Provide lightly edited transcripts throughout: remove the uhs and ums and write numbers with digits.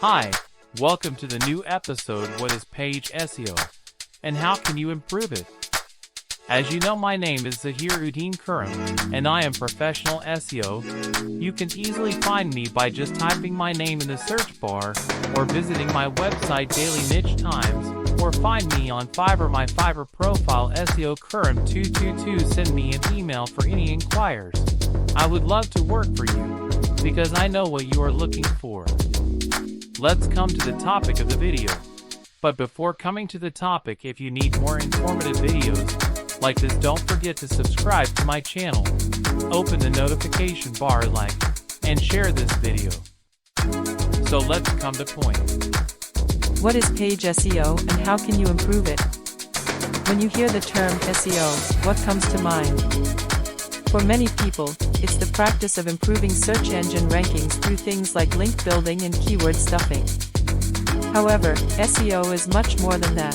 Hi, welcome to the new episode What is Page SEO, and how can you improve it? As you know, my name is Zahiruddin Kuram, and I am professional SEO. You can easily find me by just typing my name in the search bar, or visiting my website Daily Niche Times, or find me on Fiverr. My Fiverr profile SEO Kuram222. Send me an email for any inquiries. I would love to work for you, because I know what you are looking for. Let's come to the topic of the video. But before coming to the topic, if you need more informative videos like this, don't forget to subscribe to my channel, open the notification bar, like, and share this video. So let's come to point. What is page SEO and how can you improve it? When you hear the term SEO, what comes to mind? For many people, it's the practice of improving search engine rankings through things like link building and keyword stuffing. However, SEO is much more than that.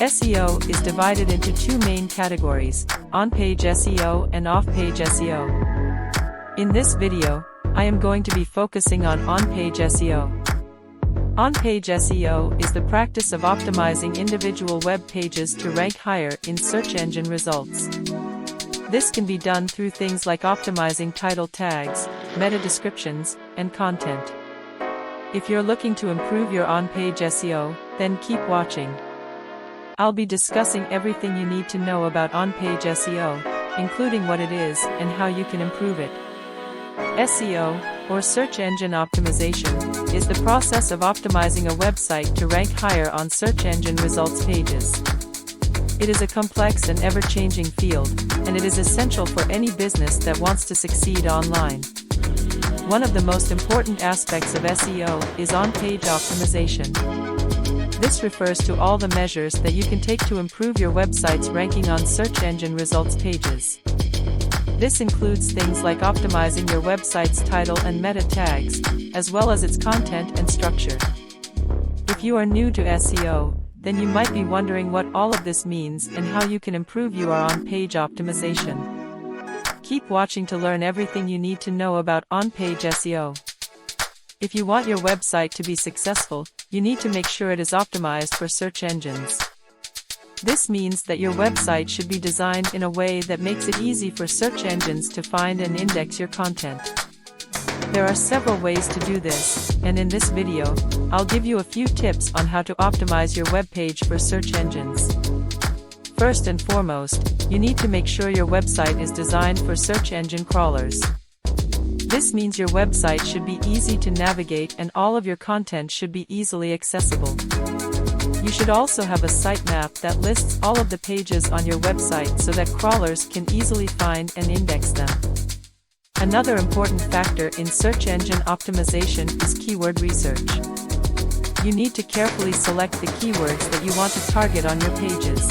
SEO is divided into two main categories: on-page SEO and off-page SEO. In this video, I am going to be focusing on on-page SEO. On-page SEO is the practice of optimizing individual web pages to rank higher in search engine results. This can be done through things like optimizing title tags, meta descriptions, and content. If you're looking to improve your on-page SEO, then keep watching. I'll be discussing everything you need to know about on-page SEO, including what it is and how you can improve it. SEO, or search engine optimization, is the process of optimizing a website to rank higher on search engine results pages. It is a complex and ever-changing field, and it is essential for any business that wants to succeed online. One of the most important aspects of SEO is on-page optimization. This refers to all the measures that you can take to improve your website's ranking on search engine results pages. This includes things like optimizing your website's title and meta tags, as well as its content and structure. If you are new to SEO, then you might be wondering what all of this means and how you can improve your on-page optimization. Keep watching to learn everything you need to know about on-page SEO. If you want your website to be successful, you need to make sure it is optimized for search engines. This means that your website should be designed in a way that makes it easy for search engines to find and index your content. There are several ways to do this, and in this video, I'll give you a few tips on how to optimize your web page for search engines. First and foremost, you need to make sure your website is designed for search engine crawlers. This means your website should be easy to navigate and all of your content should be easily accessible. You should also have a sitemap that lists all of the pages on your website so that crawlers can easily find and index them. Another important factor in search engine optimization is keyword research. You need to carefully select the keywords that you want to target on your pages.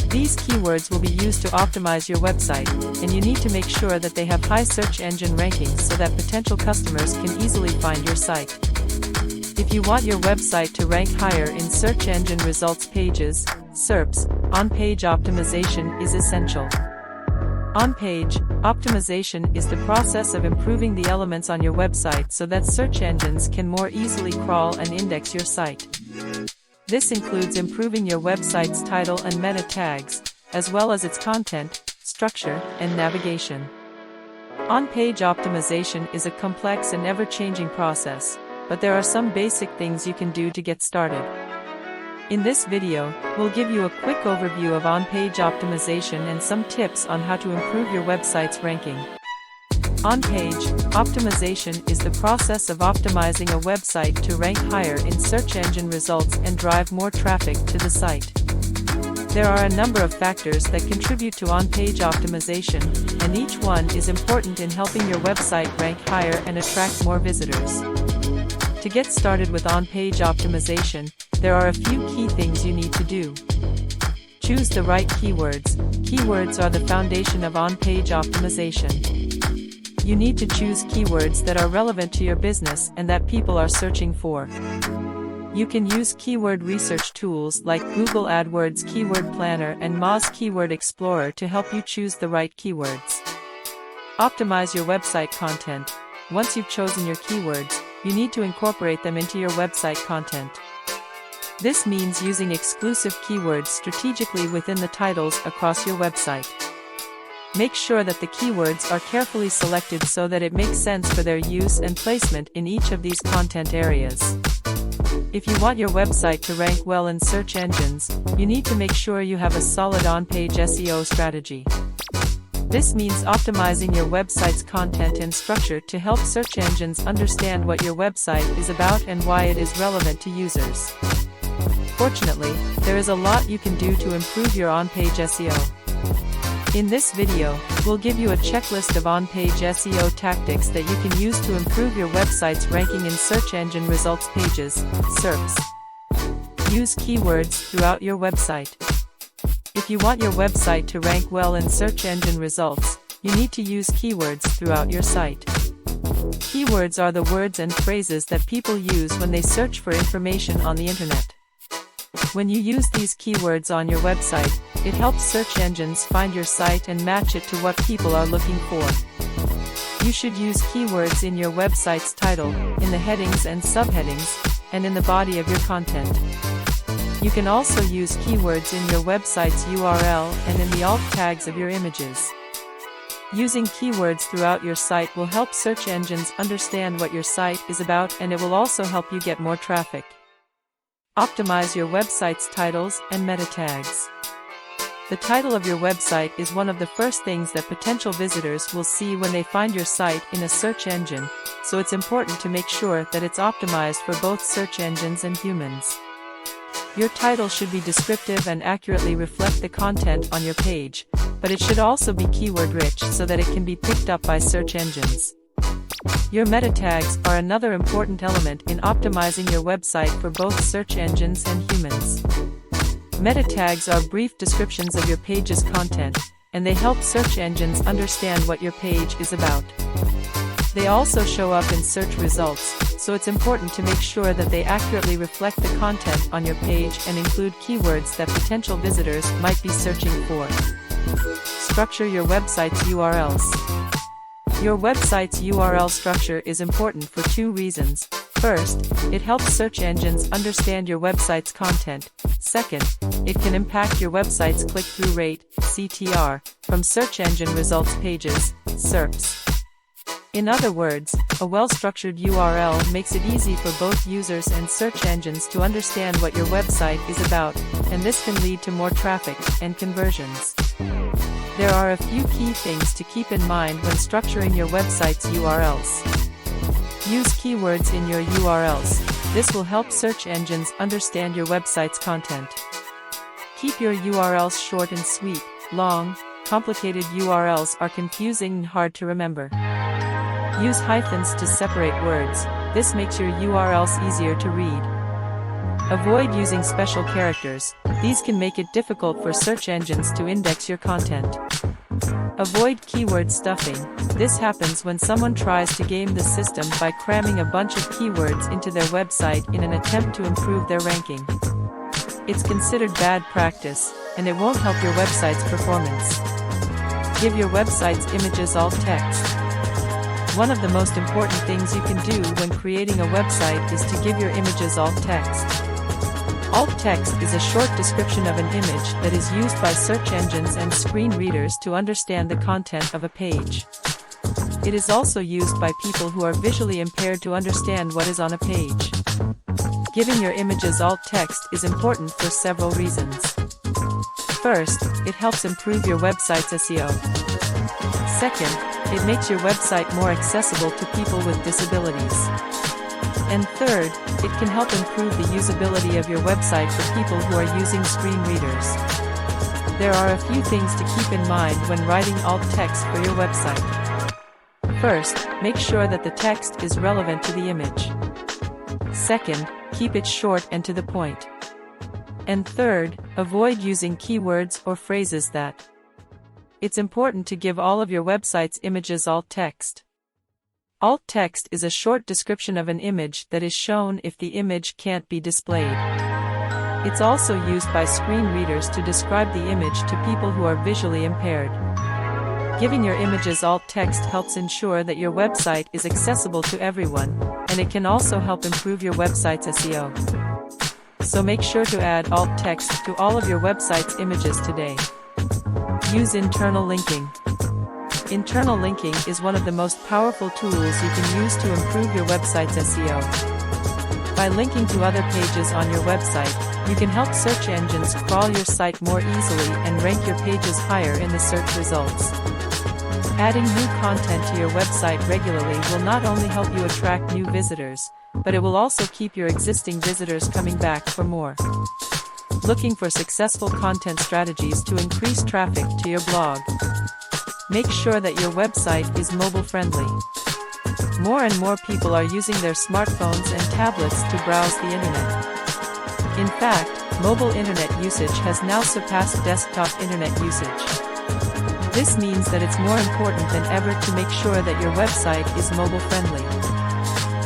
These keywords will be used to optimize your website, and you need to make sure that they have high search engine rankings so that potential customers can easily find your site. If you want your website to rank higher in search engine results pages, SERPs, on-page optimization is essential. On-page optimization is the process of improving the elements on your website so that search engines can more easily crawl and index your site. This includes improving your website's title and meta tags, as well as its content, structure, and navigation. On-page optimization is a complex and ever-changing process, but there are some basic things you can do to get started. In this video, we'll give you a quick overview of on-page optimization and some tips on how to improve your website's ranking. On-page optimization is the process of optimizing a website to rank higher in search engine results and drive more traffic to the site. There are a number of factors that contribute to on-page optimization, and each one is important in helping your website rank higher and attract more visitors. To get started with on-page optimization, there are a few key things you need to do. Choose the right keywords. Keywords are the foundation of on-page optimization. You need to choose keywords that are relevant to your business and that people are searching for. You can use keyword research tools like Google AdWords Keyword Planner and Moz Keyword Explorer to help you choose the right keywords. Optimize your website content. Once you've chosen your keywords, you need to incorporate them into your website content. This means using exclusive keywords strategically within the titles across your website. Make sure that the keywords are carefully selected so that it makes sense for their use and placement in each of these content areas. If you want your website to rank well in search engines, you need to make sure you have a solid on-page SEO strategy. This means optimizing your website's content and structure to help search engines understand what your website is about and why it is relevant to users. Fortunately, there is a lot you can do to improve your on-page SEO. In this video, we'll give you a checklist of on-page SEO tactics that you can use to improve your website's ranking in search engine results pages, SERPs. Use keywords throughout your website. If you want your website to rank well in search engine results, you need to use keywords throughout your site. Keywords are the words and phrases that people use when they search for information on the internet. When you use these keywords on your website, it helps search engines find your site and match it to what people are looking for. You should use keywords in your website's title, in the headings and subheadings, and in the body of your content. You can also use keywords in your website's URL and in the alt tags of your images. Using keywords throughout your site will help search engines understand what your site is about, and it will also help you get more traffic. Optimize your website's titles and meta tags. The title of your website is one of the first things that potential visitors will see when they find your site in a search engine, so it's important to make sure that it's optimized for both search engines and humans. Your title should be descriptive and accurately reflect the content on your page, but it should also be keyword-rich so that it can be picked up by search engines. Your meta tags are another important element in optimizing your website for both search engines and humans. Meta tags are brief descriptions of your page's content, and they help search engines understand what your page is about. They also show up in search results, so it's important to make sure that they accurately reflect the content on your page and include keywords that potential visitors might be searching for. Structure your website's URLs. Your website's URL structure is important for two reasons. First, it helps search engines understand your website's content. Second, it can impact your website's click-through rate, CTR, from search engine results pages, SERPs. In other words, a well-structured URL makes it easy for both users and search engines to understand what your website is about, and this can lead to more traffic and conversions. There are a few key things to keep in mind when structuring your website's URLs. Use keywords in your URLs. This will help search engines understand your website's content. Keep your URLs short and sweet. Long, complicated URLs are confusing and hard to remember. Use hyphens to separate words. This makes your URLs easier to read. Avoid using special characters. These can make it difficult for search engines to index your content. Avoid keyword stuffing. This happens when someone tries to game the system by cramming a bunch of keywords into their website in an attempt to improve their ranking. It's considered bad practice, and it won't help your website's performance. Give your website's images alt text. One of the most important things you can do when creating a website is to give your images alt text. Alt text is a short description of an image that is used by search engines and screen readers to understand the content of a page. It is also used by people who are visually impaired to understand what is on a page. Giving your images alt text is important for several reasons. First, it helps improve your website's SEO. Second, it makes your website more accessible to people with disabilities. And third, it can help improve the usability of your website for people who are using screen readers. There are a few things to keep in mind when writing alt text for your website. First, make sure that the text is relevant to the image. Second, keep it short and to the point. And third, avoid using keywords or phrases that. It's important to give all of your website's images alt text. Alt text is a short description of an image that is shown if the image can't be displayed. It's also used by screen readers to describe the image to people who are visually impaired. Giving your images alt text helps ensure that your website is accessible to everyone, and it can also help improve your website's SEO. So make sure to add alt text to all of your website's images today. Use internal linking. Internal linking is one of the most powerful tools you can use to improve your website's SEO. By linking to other pages on your website, you can help search engines crawl your site more easily and rank your pages higher in the search results. Adding new content to your website regularly will not only help you attract new visitors, but it will also keep your existing visitors coming back for more. Looking for successful content strategies to increase traffic to your blog? Make sure that your website is mobile-friendly. More and more people are using their smartphones and tablets to browse the internet. In fact, mobile internet usage has now surpassed desktop internet usage. This means that it's more important than ever to make sure that your website is mobile-friendly.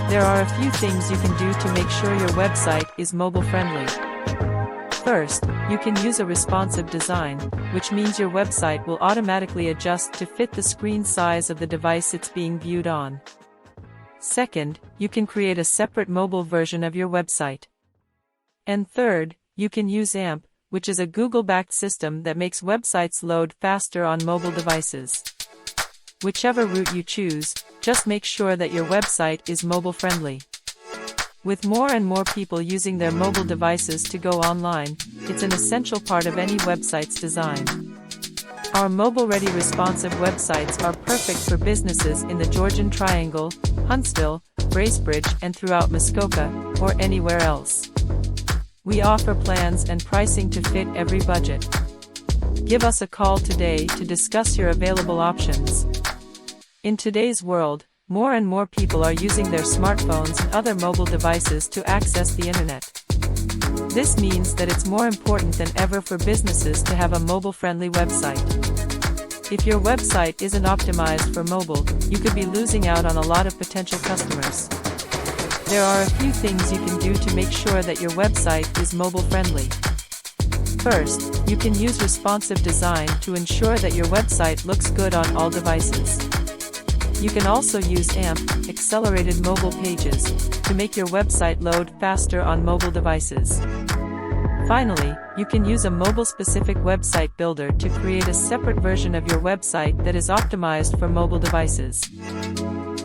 There are a few things you can do to make sure your website is mobile-friendly. First, you can use a responsive design, which means your website will automatically adjust to fit the screen size of the device it's being viewed on. Second, you can create a separate mobile version of your website. And third, you can use AMP, which is a Google-backed system that makes websites load faster on mobile devices. Whichever route you choose, just make sure that your website is mobile-friendly. With more and more people using their mobile devices to go online, it's an essential part of any website's design. Our mobile-ready responsive websites are perfect for businesses in the Georgian Triangle, Huntsville, Bracebridge, and throughout Muskoka, or anywhere else. We offer plans and pricing to fit every budget. Give us a call today to discuss your available options. In today's world, more and more people are using their smartphones and other mobile devices to access the internet. This means that it's more important than ever for businesses to have a mobile-friendly website. If your website isn't optimized for mobile, you could be losing out on a lot of potential customers. There are a few things you can do to make sure that your website is mobile-friendly. First, you can use responsive design to ensure that your website looks good on all devices. You can also use AMP, accelerated mobile pages, to make your website load faster on mobile devices. Finally, you can use a mobile-specific website builder to create a separate version of your website that is optimized for mobile devices.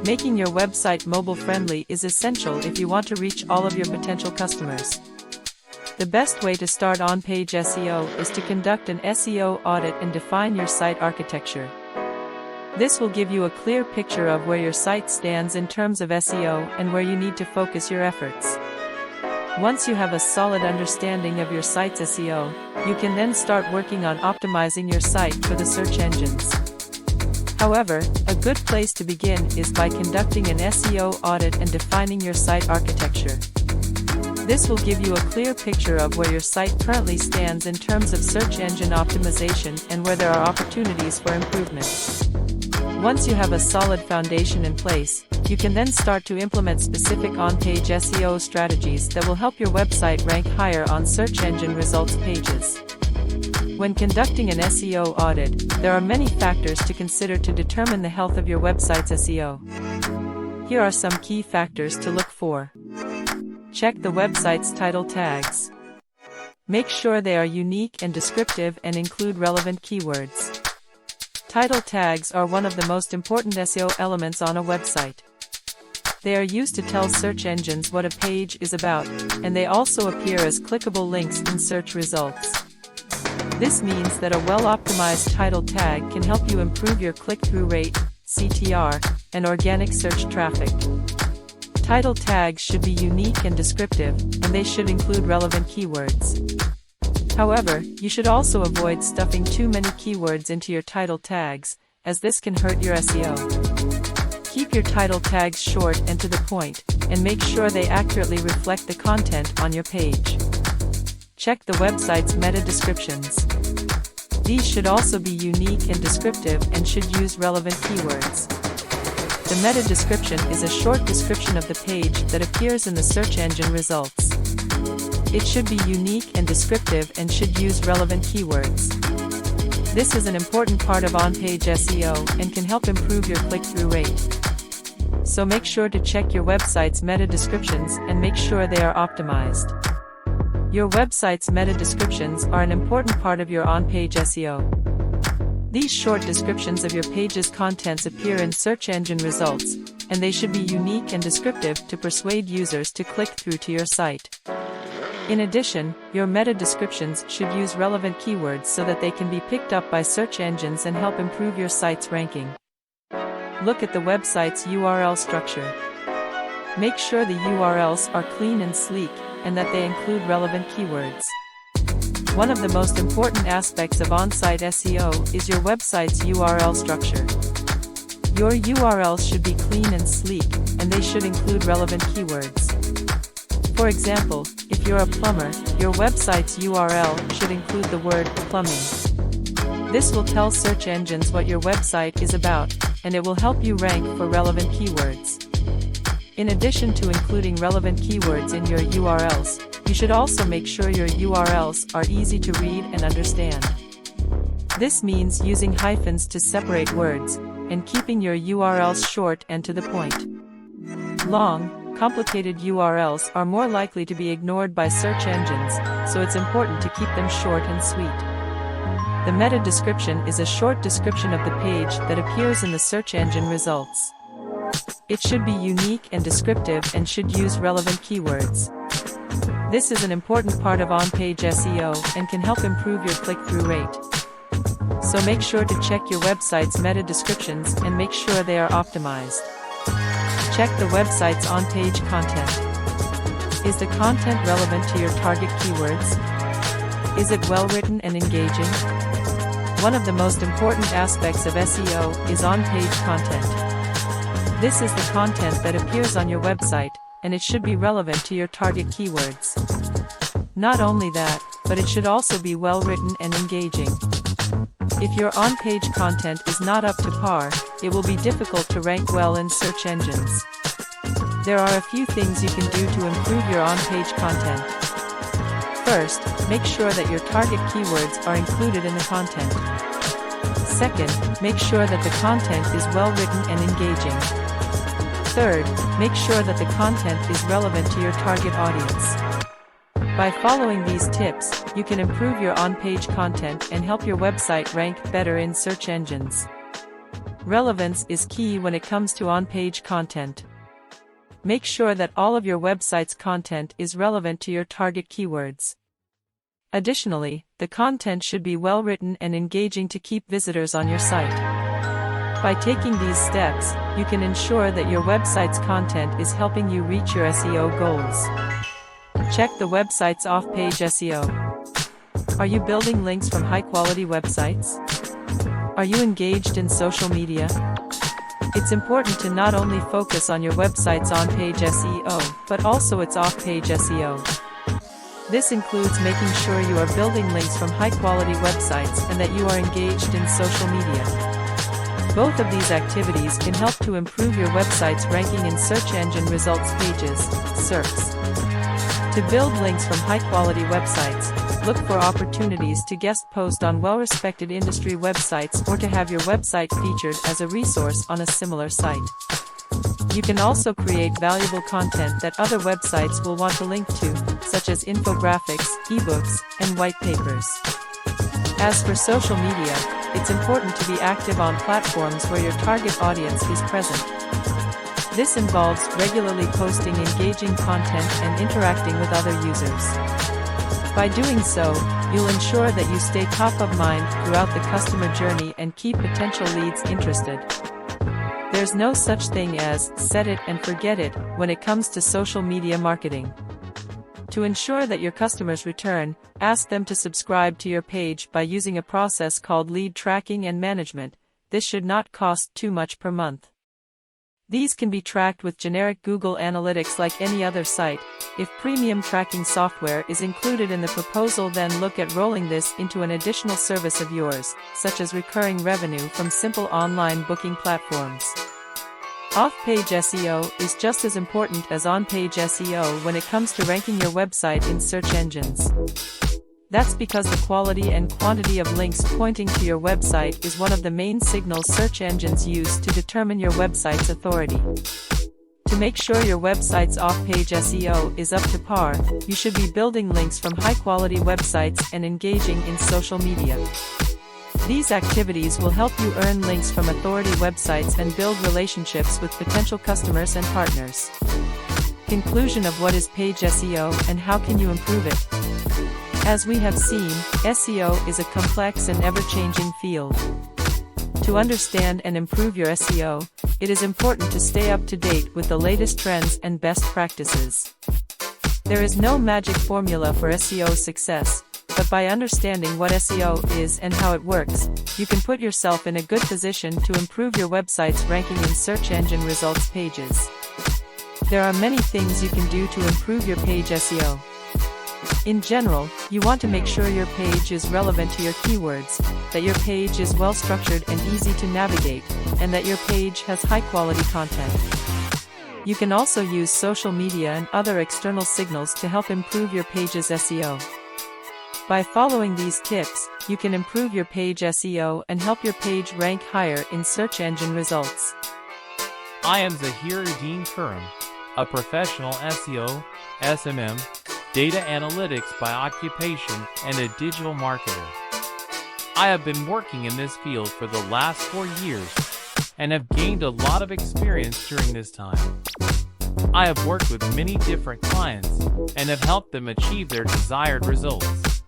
Making your website mobile-friendly is essential if you want to reach all of your potential customers. The best way to start on-page SEO is to conduct an SEO audit and define your site architecture. This will give you a clear picture of where your site stands in terms of SEO and where you need to focus your efforts. Once you have a solid understanding of your site's SEO, you can then start working on optimizing your site for the search engines. However, a good place to begin is by conducting an SEO audit and defining your site architecture. This will give you a clear picture of where your site currently stands in terms of search engine optimization and where there are opportunities for improvement. Once you have a solid foundation in place, you can then start to implement specific on-page SEO strategies that will help your website rank higher on search engine results pages. When conducting an SEO audit, there are many factors to consider to determine the health of your website's SEO. Here are some key factors to look for. Check the website's title tags. Make sure they are unique and descriptive and include relevant keywords. Title tags are one of the most important SEO elements on a website. They are used to tell search engines what a page is about, and they also appear as clickable links in search results. This means that a well-optimized title tag can help you improve your click-through rate, CTR, and organic search traffic. Title tags should be unique and descriptive, and they should include relevant keywords. However, you should also avoid stuffing too many keywords into your title tags, as this can hurt your SEO. Keep your title tags short and to the point, and make sure they accurately reflect the content on your page. Check the website's meta descriptions. These should also be unique and descriptive and should use relevant keywords. The meta description is a short description of the page that appears in the search engine results. It should be unique and descriptive and should use relevant keywords. This is an important part of on-page SEO and can help improve your click-through rate. So make sure to check your website's meta descriptions and make sure they are optimized. Your website's meta descriptions are an important part of your on-page SEO. These short descriptions of your page's contents appear in search engine results, and they should be unique and descriptive to persuade users to click through to your site. In addition, your meta descriptions should use relevant keywords so that they can be picked up by search engines and help improve your site's ranking. Look at the website's URL structure. Make sure the URLs are clean and sleek, and that they include relevant keywords. One of the most important aspects of on-site SEO is your website's URL structure. Your URLs should be clean and sleek, and they should include relevant keywords. For example, if you're a plumber, your website's URL should include the word plumbing. This will tell search engines what your website is about, and it will help you rank for relevant keywords. In addition to including relevant keywords in your URLs, you should also make sure your URLs are easy to read and understand. This means using hyphens to separate words, and keeping your URLs short and to the point. Long, complicated URLs are more likely to be ignored by search engines, so it's important to keep them short and sweet. The meta description is a short description of the page that appears in the search engine results. It should be unique and descriptive and should use relevant keywords. This is an important part of on-page SEO and can help improve your click-through rate. So make sure to check your website's meta descriptions and make sure they are optimized. Check the website's on-page content. Is the content relevant to your target keywords? Is it well written and engaging? One of the most important aspects of SEO is on-page content. This is the content that appears on your website, and it should be relevant to your target keywords. Not only that, but it should also be well written and engaging. If your on-page content is not up to par, it will be difficult to rank well in search engines. There are a few things you can do to improve your on-page content. First, make sure that your target keywords are included in the content. Second, make sure that the content is well written and engaging. Third, make sure that the content is relevant to your target audience. By following these tips, you can improve your on-page content and help your website rank better in search engines. Relevance is key when it comes to on-page content. Make sure that all of your website's content is relevant to your target keywords. Additionally, the content should be well written and engaging to keep visitors on your site. By taking these steps, you can ensure that your website's content is helping you reach your SEO goals. Check the website's off-page SEO. Are you building links from high-quality websites? Are you engaged in social media? It's important to not only focus on your website's on-page SEO, but also its off-page SEO. This includes making sure you are building links from high-quality websites and that you are engaged in social media. Both of these activities can help to improve your website's ranking in search engine results pages, SERPs. To build links from high-quality websites, look for opportunities to guest post on well-respected industry websites or to have your website featured as a resource on a similar site. You can also create valuable content that other websites will want to link to, such as infographics, ebooks, and white papers. As for social media, it's important to be active on platforms where your target audience is present. This involves regularly posting engaging content and interacting with other users. By doing so, you'll ensure that you stay top of mind throughout the customer journey and keep potential leads interested. There's no such thing as set it and forget it when it comes to social media marketing. To ensure that your customers return, ask them to subscribe to your page by using a process called lead tracking and management. This should not cost too much per month. These can be tracked with generic Google Analytics like any other site. If premium tracking software is included in the proposal, then look at rolling this into an additional service of yours, such as recurring revenue from simple online booking platforms. Off-page SEO is just as important as on-page SEO when it comes to ranking your website in search engines. That's because the quality and quantity of links pointing to your website is one of the main signals search engines use to determine your website's authority. To make sure your website's off-page SEO is up to par, you should be building links from high-quality websites and engaging in social media. These activities will help you earn links from authority websites and build relationships with potential customers and partners. Conclusion of what is page SEO and how can you improve it? As we have seen, SEO is a complex and ever-changing field. To understand and improve your SEO, it is important to stay up to date with the latest trends and best practices. There is no magic formula for SEO success, but by understanding what SEO is and how it works, you can put yourself in a good position to improve your website's ranking in search engine results pages. There are many things you can do to improve your page SEO. In general, you want to make sure your page is relevant to your keywords, that your page is well structured and easy to navigate, and that your page has high-quality content. You can also use social media and other external signals to help improve your page's SEO. By following these tips, you can improve your page SEO and help your page rank higher in search engine results. I am Zahiruddin Kurum, a professional SEO, SMM, data analytics by occupation, and a digital marketer. I have been working in this field for the last 4 years and have gained a lot of experience during this time. I have worked with many different clients and have helped them achieve their desired results.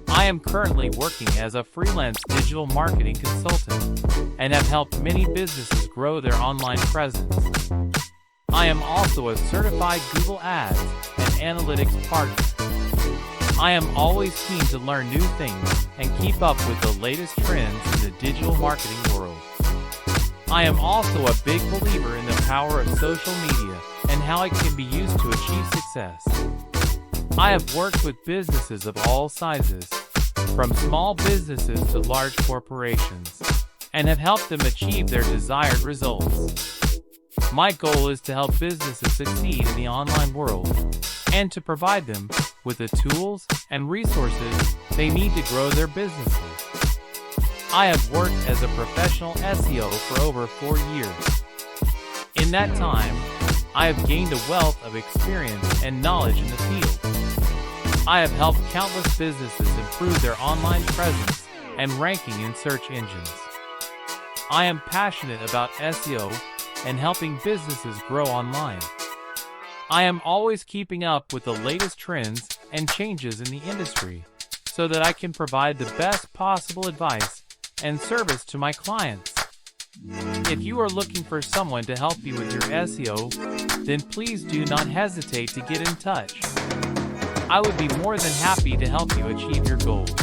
I am currently working as a freelance digital marketing consultant and have helped many businesses grow their online presence. I am also a certified Google Ads and Analytics partner. I am always keen to learn new things and keep up with the latest trends in the digital marketing world. I am also a big believer in the power of social media and how it can be used to achieve success. I have worked with businesses of all sizes, from small businesses to large corporations, and have helped them achieve their desired results. My goal is to help businesses succeed in the online world and to provide them with the tools and resources they need to grow their businesses. I have worked as a professional SEO for over 4 years. In that time, I have gained a wealth of experience and knowledge in the field. I have helped countless businesses improve their online presence and ranking in search engines. I am passionate about SEO and helping businesses grow online. I am always keeping up with the latest trends and changes in the industry so that I can provide the best possible advice and service to my clients. If you are looking for someone to help you with your SEO, then please do not hesitate to get in touch. I would be more than happy to help you achieve your goals.